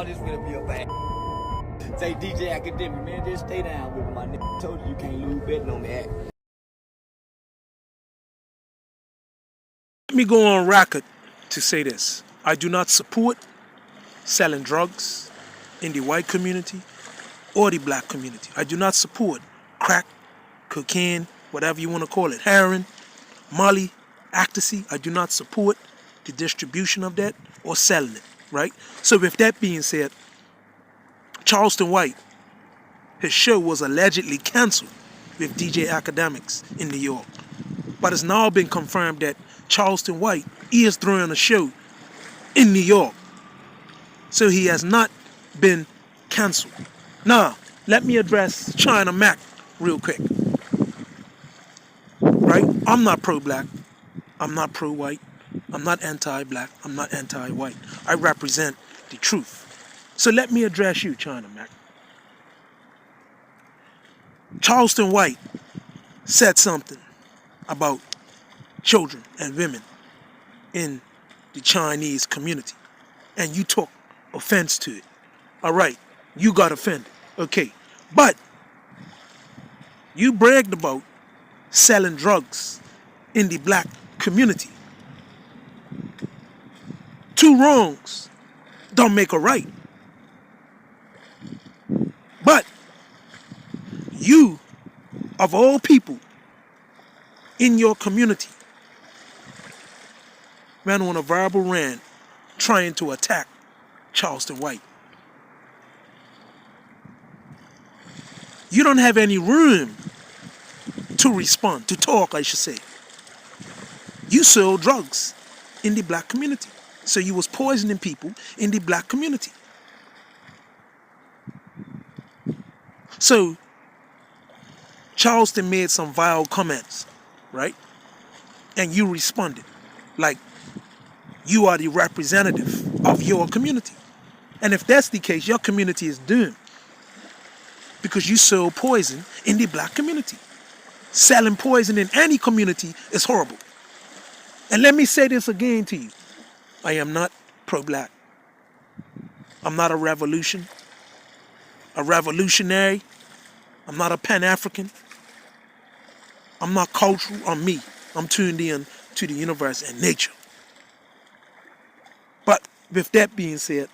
on, this gonna be a bad. Say DJ Academic, man, just stay down with my nigga. Told you can't lose betting on that. Let me go on record to say this. I do not support selling drugs in the white community or the black community. I do not support crack, cocaine, whatever you want to call it, heroin, molly, ecstasy. I do not support the distribution of that or selling it, right? So with that being said, Charleston White, his show was allegedly canceled with DJ Academics in New York. But it's now been confirmed that Charleston White is throwing a show in New York. So he has not been canceled. Now, let me address China Mac real quick. Right? I'm not pro-black. I'm not pro-white. I'm not anti-black. I'm not anti-white. I represent the truth. So let me address you, China Mac. Charleston White said something about children and women in the Chinese community, and you took offense to it. All right, you got offended. Okay, but you bragged about selling drugs in the black community. Two wrongs don't make a right. But you, of all people in your community, ran on a verbal rant trying to attack Charleston White. You don't have any room to respond, to talk, I should say. You sold drugs in the black community. So you was poisoning people in the black community. So Charleston made some vile comments, right? And you responded like you are the representative of your community. And if that's the case, your community is doomed because you sold poison in the black community. Selling poison in any community is horrible. And let me say this again to you. I am not pro-black. I'm not a revolutionary. I'm not a Pan-African. I'm not cultural. I'm me. I'm tuned in to the universe and nature. But with that being said,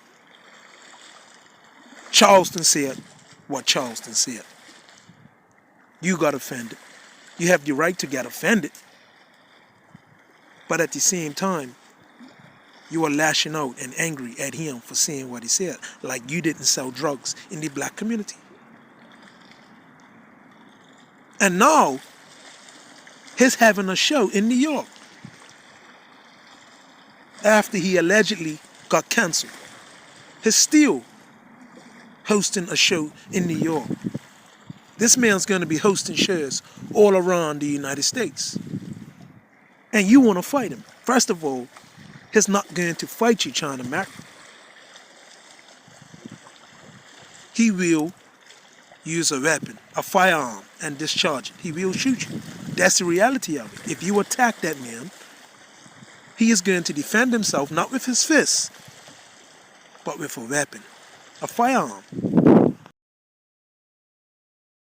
Charleston said what Charleston said. You got offended. You have the right to get offended. But at the same time, you are lashing out and angry at him for saying what he said, like you didn't sell drugs in the black community. And now, he's having a show in New York after he allegedly got canceled. He's still hosting a show in New York. This man's going to be hosting shows all around the United States. And you want to fight him. First of all, he's not going to fight you, China Mac. He will use a weapon, a firearm, and discharge it. He will shoot you. That's the reality of it. If you attack that man, he is going to defend himself, not with his fists, but with a weapon, a firearm.